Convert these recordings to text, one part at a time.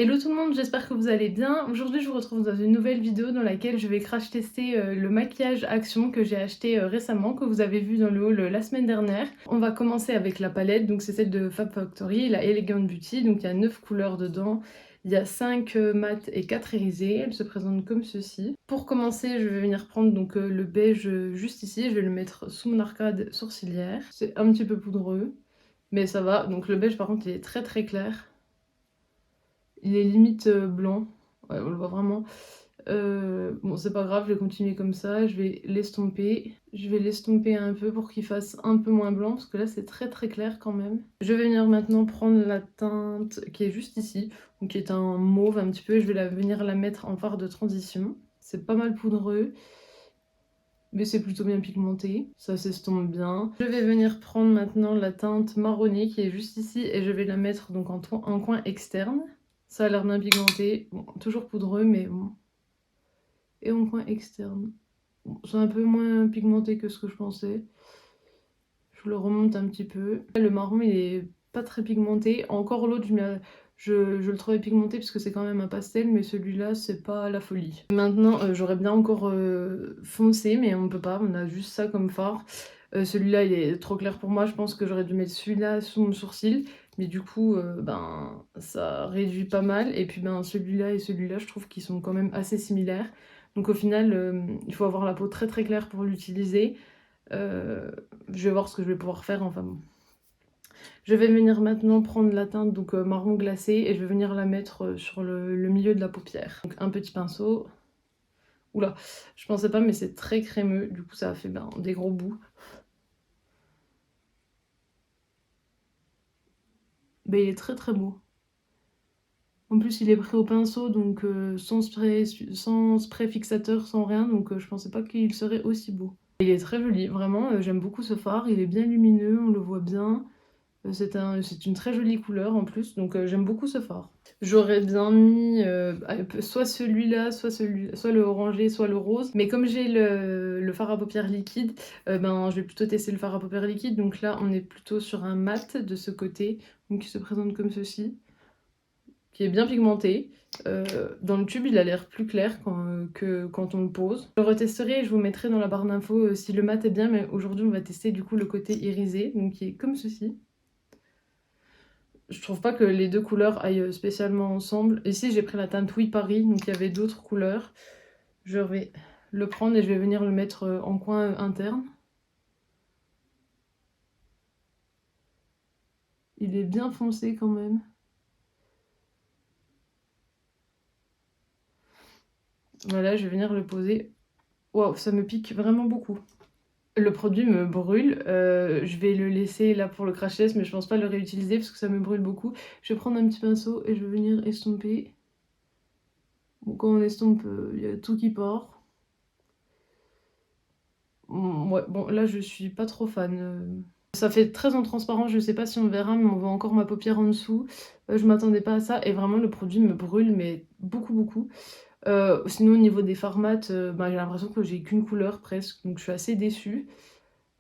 Hello tout le monde, j'espère que vous allez bien. Aujourd'hui, je vous retrouve dans une nouvelle vidéo dans laquelle je vais crash tester le maquillage Action que j'ai acheté récemment, que vous avez vu dans le haul la semaine dernière. On va commencer avec la palette, donc c'est celle de Fab Factory, la Elegant Beauty, donc il y a 9 couleurs dedans. Il y a 5 mat et 4 irisés, elles se présentent comme ceci. Pour commencer, je vais venir prendre donc le beige juste ici, je vais le mettre sous mon arcade sourcilière. C'est un petit peu poudreux, mais ça va. Donc le beige par contre il est très très clair. Il est limite blanc, ouais, on le voit vraiment. Bon, c'est pas grave, je vais continuer comme ça, je vais l'estomper. Je vais l'estomper un peu pour qu'il fasse un peu moins blanc, parce que là c'est très très clair quand même. Je vais venir maintenant prendre la teinte qui est juste ici, donc qui est un mauve un petit peu, et je vais venir la mettre en fard de transition. C'est pas mal poudreux, mais c'est plutôt bien pigmenté, ça s'estompe bien. Je vais venir prendre maintenant la teinte marronnée qui est juste ici, et je vais la mettre donc en coin externe. Ça a l'air bien pigmenté, bon, toujours poudreux, mais bon. Et en coin externe. Bon, c'est un peu moins pigmenté que ce que je pensais. Je le remonte un petit peu. Le marron, il est pas très pigmenté. Encore l'autre, je le trouvais pigmenté parce que c'est quand même un pastel, mais celui-là, c'est pas la folie. Maintenant, j'aurais bien encore foncé, mais on peut pas, on a juste ça comme fard. Celui-là, il est trop clair pour moi. Je pense que j'aurais dû mettre celui-là sous mon sourcil. Mais du coup, ben, ça réduit pas mal. Et puis, ben, celui-là et celui-là, je trouve qu'ils sont quand même assez similaires. Donc au final, il faut avoir la peau très très claire pour l'utiliser. Je vais voir ce que je vais pouvoir faire, enfin bon. Je vais venir maintenant prendre la teinte donc marron glacé et je vais venir la mettre sur le milieu de la paupière. Donc un petit pinceau. Oula, je pensais pas mais c'est très crémeux, du coup ça a fait ben, des gros bouts. Ben, il est très très beau. En plus il est pris au pinceau donc sans spray fixateur, sans rien, donc je pensais pas qu'il serait aussi beau. Il est très joli, vraiment j'aime beaucoup ce fard, il est bien lumineux, on le voit bien. C'est une très jolie couleur en plus, donc j'aime beaucoup ce fard. J'aurais bien mis soit celui-là, soit le orangé, soit le rose. Mais comme j'ai le fard à paupières liquide, ben, je vais plutôt tester le fard à paupières liquide. Donc là, on est plutôt sur un mat de ce côté, donc qui se présente comme ceci, qui est bien pigmenté. Dans le tube, il a l'air plus clair que quand on le pose. Je le retesterai et je vous mettrai dans la barre d'infos si le mat est bien, mais aujourd'hui, on va tester du coup le côté irisé, donc qui est comme ceci. Je trouve pas que les deux couleurs aillent spécialement ensemble. Ici, j'ai pris la teinte Oui Paris, donc il y avait d'autres couleurs. Je vais le prendre et je vais venir le mettre en coin interne. Il est bien foncé quand même. Voilà, je vais venir le poser. Waouh, ça me pique vraiment beaucoup. Le produit me brûle. Je vais le laisser là pour le crash test, mais je pense pas le réutiliser parce que ça me brûle beaucoup. Je vais prendre un petit pinceau et je vais venir estomper. Bon, quand on estompe, il y a tout qui part. Ouais, bon, là je suis pas trop fan. Ça fait très en transparent, je sais pas si on verra, mais on voit encore ma paupière en dessous. Je m'attendais pas à ça et vraiment le produit me brûle, mais beaucoup, beaucoup. Sinon, au niveau des fards mat, bah, j'ai l'impression que j'ai qu'une couleur presque, donc je suis assez déçue.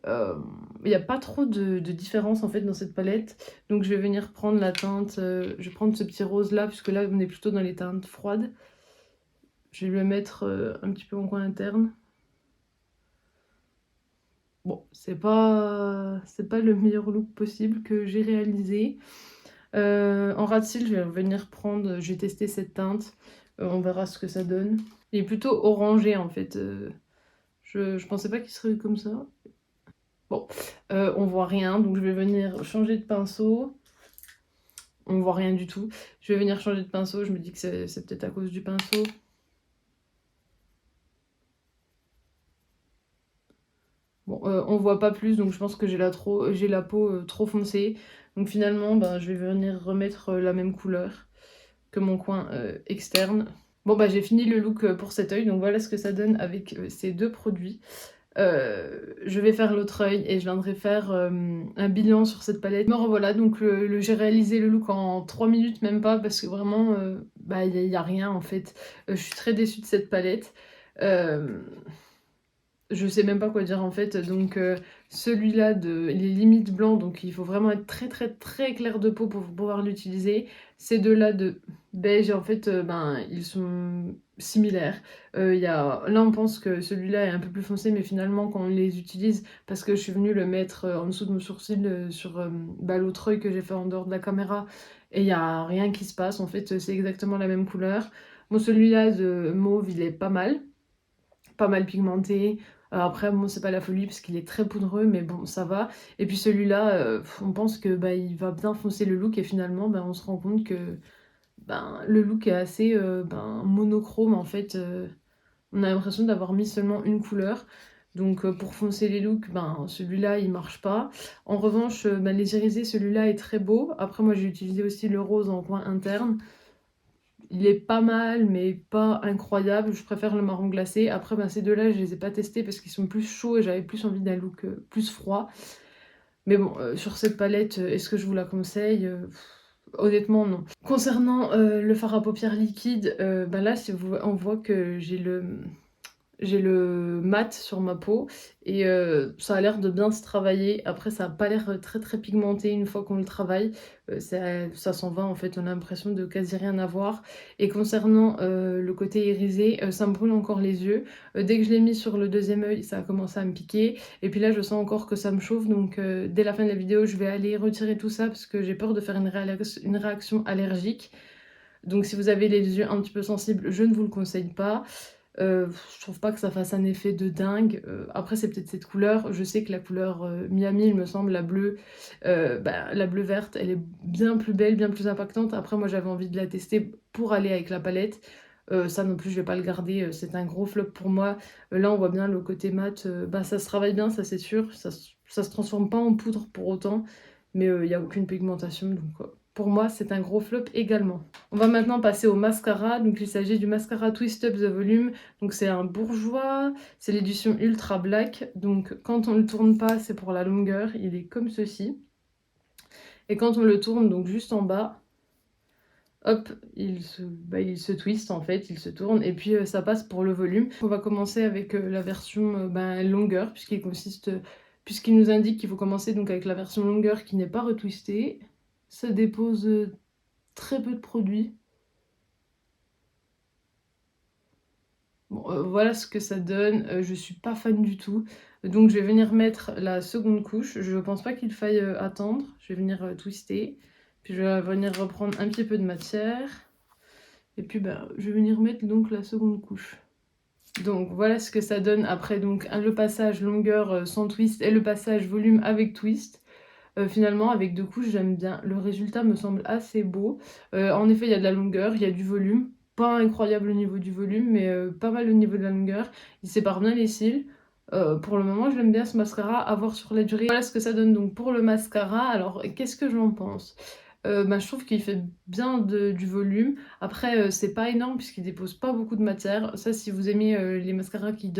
Il n'y a pas trop de différence en fait dans cette palette, donc je vais venir prendre la teinte, je vais prendre ce petit rose là, puisque là on est plutôt dans les teintes froides. Je vais le mettre un petit peu en coin interne. Bon, c'est pas le meilleur look possible que j'ai réalisé. En ras de cils, je vais venir prendre, je vais tester cette teinte. On verra ce que ça donne. Il est plutôt orangé en fait. Je pensais pas qu'il serait comme ça. Bon, on voit rien, donc je vais venir changer de pinceau. On voit rien du tout. Je vais venir changer de pinceau, je me dis que c'est peut-être à cause du pinceau. Bon, on voit pas plus, donc je pense que j'ai la peau trop foncée. Donc finalement, ben, je vais venir remettre la même couleur que mon coin externe. Bon, bah j'ai fini le look pour cet œil, donc voilà ce que ça donne avec ces deux produits. Je vais faire l'autre œil et je viendrai faire un bilan sur cette palette. Me revoilà, donc j'ai réalisé le look en 3 minutes, même pas, parce que vraiment, bah y a rien en fait. Je suis très déçue de cette palette. Je sais même pas quoi dire en fait, donc celui-là de les limites blancs, donc il faut vraiment être très, très, très clair de peau pour pouvoir l'utiliser. Ces 2-là de beige en fait, ben, ils sont similaires. Il y a là on pense que celui-là est un peu plus foncé, mais finalement quand on les utilise parce que je suis venue le mettre, en dessous de mon sourcil, sur, bah, l'autre œil que j'ai fait en dehors de la caméra et il y a rien qui se passe. En fait, c'est exactement la même couleur. Bon celui-là de mauve, il est pas mal pigmenté. Après, bon, c'est pas la folie parce qu'il est très poudreux, mais bon, ça va. Et puis celui-là, on pense que bah, il va bien foncer le look et finalement, ben, on se rend compte que ben, le look est assez ben, monochrome en fait. On a l'impression d'avoir mis seulement une couleur. Donc pour foncer les looks, ben, celui-là il marche pas. En revanche, ben, les irisés, celui-là est très beau. Après, moi j'ai utilisé aussi le rose en coin interne. Il est pas mal, mais pas incroyable. Je préfère le marron glacé. Après, ben, ces 2-là, je les ai pas testés parce qu'ils sont plus chauds et j'avais plus envie d'un look plus froid. Mais bon, sur cette palette, est-ce que je vous la conseille? Honnêtement, non. Concernant le fard à paupières liquide, ben là, on voit que j'ai le mat sur ma peau et ça a l'air de bien se travailler. Après, ça a pas l'air très, très pigmenté une fois qu'on le travaille. Ça s'en va en fait, on a l'impression de quasi rien avoir. Et concernant le côté irisé, ça me brûle encore les yeux. Dès que je l'ai mis sur le deuxième œil, ça a commencé à me piquer. Et puis là, je sens encore que ça me chauffe. Donc dès la fin de la vidéo, je vais aller retirer tout ça parce que j'ai peur de faire une réaction allergique. Donc si vous avez les yeux un petit peu sensibles, je ne vous le conseille pas. Je trouve pas que ça fasse un effet de dingue. Après, c'est peut-être cette couleur. Je sais que la couleur Miami, il me semble, la bleue, bah, la bleue verte, elle est bien plus belle, bien plus impactante. Après, moi, j'avais envie de la tester pour aller avec la palette. Ça non plus, je vais pas le garder. C'est un gros flop pour moi. Là, on voit bien le côté mat. Bah, ça se travaille bien, ça c'est sûr. Ça se transforme pas en poudre pour autant. Mais il n'y a aucune pigmentation. Donc, pour moi, c'est un gros flop également. On va maintenant passer au mascara. Donc, il s'agit du mascara Twist Up The Volume. Donc c'est un bourgeois, c'est l'édition Ultra Black. Donc quand on le tourne pas, c'est pour la longueur, il est comme ceci. Et quand on le tourne, donc juste en bas, hop, il se twist en fait, il se tourne. Et puis ça passe pour le volume. On va commencer avec la version longueur, puisqu'il nous indique qu'il faut commencer donc avec la version longueur qui n'est pas retwistée. Ça dépose très peu de produit. Bon, voilà ce que ça donne, je suis pas fan du tout. Donc je vais venir mettre la seconde couche, je pense pas qu'il faille attendre. Je vais venir twister, puis je vais venir reprendre un petit peu de matière. Et puis bah, je vais venir mettre donc la seconde couche. Donc voilà ce que ça donne après donc le passage longueur sans twist et le passage volume avec twist. Finalement avec 2 couches j'aime bien, le résultat me semble assez beau. En effet il y a de la longueur, il y a du volume, pas incroyable au niveau du volume mais pas mal au niveau de la longueur. Il sépare bien les cils. Pour le moment je l'aime bien ce mascara, à voir sur la durée. Voilà ce que ça donne donc pour le mascara. Alors qu'est-ce que j'en pense? Bah, je trouve qu'il fait bien du volume. Après, c'est pas énorme puisqu'il dépose pas beaucoup de matière. Ça, si vous aimez les mascaras qui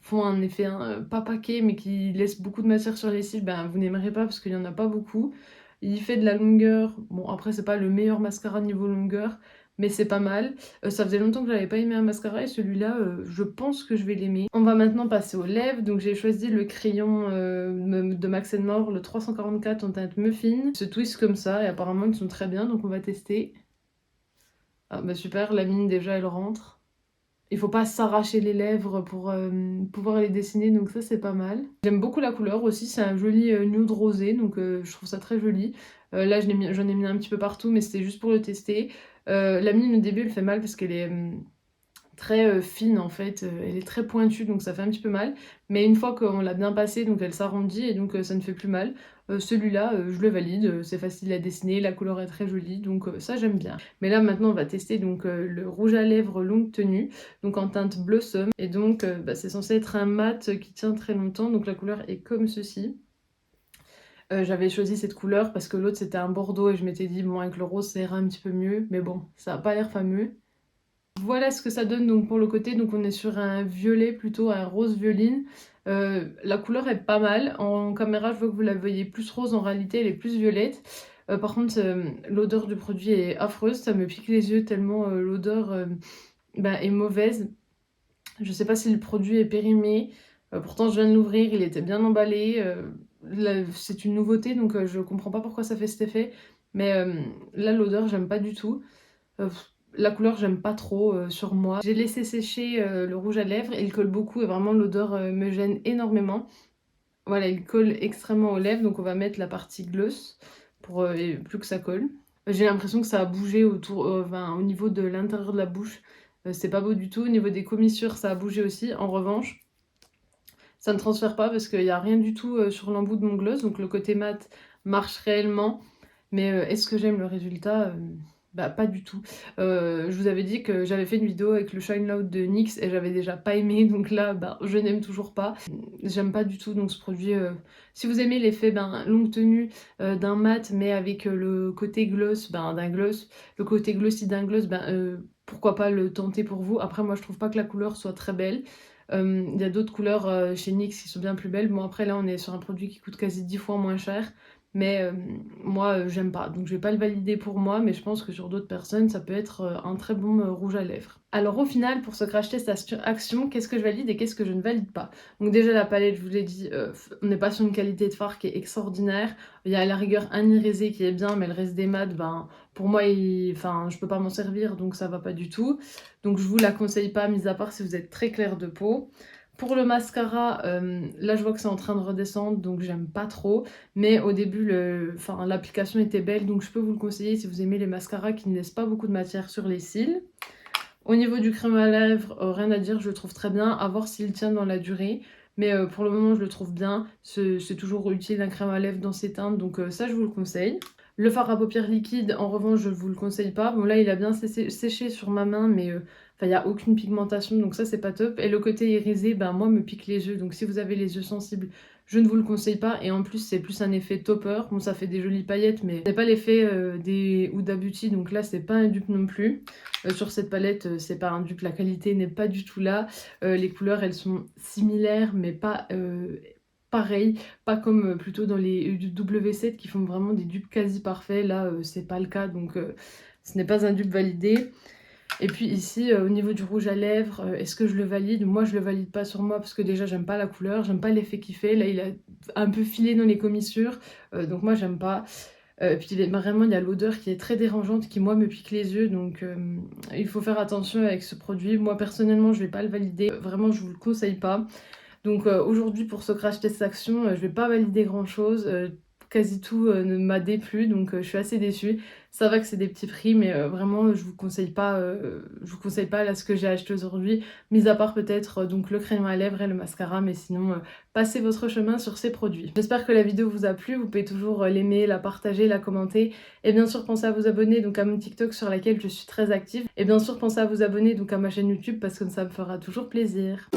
font un effet pas paquet mais qui laissent beaucoup de matière sur les cils, ben, vous n'aimerez pas parce qu'il y en a pas beaucoup. Il fait de la longueur. Bon, après, c'est pas le meilleur mascara niveau longueur, mais c'est pas mal. Ça faisait longtemps que j'avais pas aimé un mascara et celui-là, je pense que je vais l'aimer. On va maintenant passer aux lèvres. Donc j'ai choisi le crayon de Max More, le 344 en teinte muffin. Il se twist comme ça et apparemment ils sont très bien, donc on va tester. Ah bah super, la mine déjà elle rentre. Il faut pas s'arracher les lèvres pour pouvoir les dessiner, donc ça c'est pas mal. J'aime beaucoup la couleur aussi, c'est un joli nude rosé, donc je trouve ça très joli. Là j'en ai mis un petit peu partout, mais c'était juste pour le tester. La mine au début elle fait mal parce qu'elle est très fine en fait, elle est très pointue donc ça fait un petit peu mal, mais une fois qu'on l'a bien passée donc elle s'arrondit et donc ça ne fait plus mal. Celui-là je le valide, c'est facile à dessiner, la couleur est très jolie donc ça j'aime bien. Mais là maintenant on va tester donc le rouge à lèvres longue tenue, donc en teinte Blossom et donc bah, c'est censé être un mat qui tient très longtemps, donc la couleur est comme ceci. J'avais choisi cette couleur parce que l'autre c'était un bordeaux et je m'étais dit bon avec le rose ça ira un petit peu mieux, mais bon ça a pas l'air fameux. Voilà ce que ça donne donc pour le côté, donc on est sur un violet plutôt, un rose violine. La couleur est pas mal, en caméra je vois que vous la voyez plus rose, en réalité elle est plus violette. Par contre l'odeur du produit est affreuse, ça me pique les yeux tellement l'odeur est mauvaise. Je sais pas si le produit est périmé, pourtant je viens de l'ouvrir, il était bien emballé, là c'est une nouveauté donc je comprends pas pourquoi ça fait cet effet. Mais là l'odeur j'aime pas du tout. Heu, la couleur j'aime pas trop, sur moi. J'ai laissé sécher, le rouge à lèvres, il colle beaucoup et vraiment l'odeur, me gêne énormément. Voilà, il colle extrêmement aux lèvres, donc on va mettre la partie gloss pour, et plus que ça colle. J'ai l'impression que ça a bougé autour, enfin au niveau de l'intérieur de la bouche, c'est pas beau du tout. Au niveau des commissures, ça a bougé aussi. En revanche, ça ne transfère pas parce qu'il y a rien du tout, sur l'embout de mon gloss, donc le côté mat marche réellement. Mais est-ce que j'aime le résultat? Bah, pas du tout. Je vous avais dit que j'avais fait une vidéo avec le Shine Loud de NYX et j'avais déjà pas aimé, donc là, bah, je n'aime toujours pas. J'aime pas du tout donc ce produit, si vous aimez l'effet, ben, longue tenue, d'un mat mais avec, le côté gloss, ben, d'un gloss, le côté glossy d'un gloss, ben, pourquoi pas le tenter pour vous? Après moi je trouve pas que la couleur soit très belle. Il y a d'autres couleurs, chez NYX qui sont bien plus belles. Bon après là on est sur un produit qui coûte quasi 10 fois moins cher. Mais moi, j'aime pas, donc je vais pas le valider pour moi, mais je pense que sur d'autres personnes, ça peut être, un très bon, rouge à lèvres. Alors au final, pour ce crash test action, qu'est-ce que je valide et qu'est-ce que je ne valide pas? Donc déjà la palette, je vous l'ai dit, on n'est pas sur une qualité de fard qui est extraordinaire. Il y a à la rigueur un irisé qui est bien, mais le reste des mats, ben, pour moi, enfin, je peux pas m'en servir, donc ça va pas du tout. Donc je vous la conseille pas, mis à part si vous êtes très clair de peau. Pour le mascara, là je vois que c'est en train de redescendre, donc j'aime pas trop. Mais au début, enfin, l'application était belle, donc je peux vous le conseiller si vous aimez les mascaras qui ne laissent pas beaucoup de matière sur les cils. Au niveau du crème à lèvres, rien à dire, je le trouve très bien, à voir s'il tient dans la durée. Mais pour le moment, je le trouve bien. C'est toujours utile un crème à lèvres dans ces teintes, donc ça, je vous le conseille. Le fard à paupières liquide, en revanche, je ne vous le conseille pas. Bon, là, il a bien séché sur ma main, mais enfin, il n'y a aucune pigmentation, donc ça, c'est pas top. Et le côté irisé, ben, moi, me pique les yeux. Donc si vous avez les yeux sensibles, je ne vous le conseille pas. Et en plus, c'est plus un effet topper. Bon, ça fait des jolies paillettes, mais c'est pas l'effet des Huda Beauty. Donc là, c'est pas un dupe non plus. Sur cette palette, c'est pas un dupe. La qualité n'est pas du tout là. Les couleurs, elles sont similaires, mais pas pareil, pas comme plutôt dans les W7 qui font vraiment des dupes quasi parfaits. Là, c'est pas le cas, donc ce n'est pas un dupe validé. Et puis ici, au niveau du rouge à lèvres, est-ce que je le valide? Moi, je le valide pas sur moi parce que déjà, j'aime pas la couleur, j'aime pas l'effet qu'il fait. Là, il a un peu filé dans les commissures, donc moi, j'aime pas. Puis vraiment, il y a l'odeur qui est très dérangeante, qui moi me pique les yeux, donc il faut faire attention avec ce produit. Moi, personnellement, je vais pas le valider. Vraiment, je vous le conseille pas. Donc aujourd'hui pour ce crash test action, je vais pas valider grand chose, quasi tout, ne m'a déplu donc je suis assez déçue. Ça va que c'est des petits prix mais vraiment je vous conseille pas là ce que j'ai acheté aujourd'hui, mis à part peut-être, donc le crème à lèvres et le mascara, mais sinon, passez votre chemin sur ces produits. J'espère que la vidéo vous a plu, vous pouvez toujours, l'aimer, la partager, la commenter et bien sûr pensez à vous abonner donc à mon TikTok sur laquelle je suis très active et bien sûr pensez à vous abonner donc à ma chaîne YouTube parce que ça me fera toujours plaisir.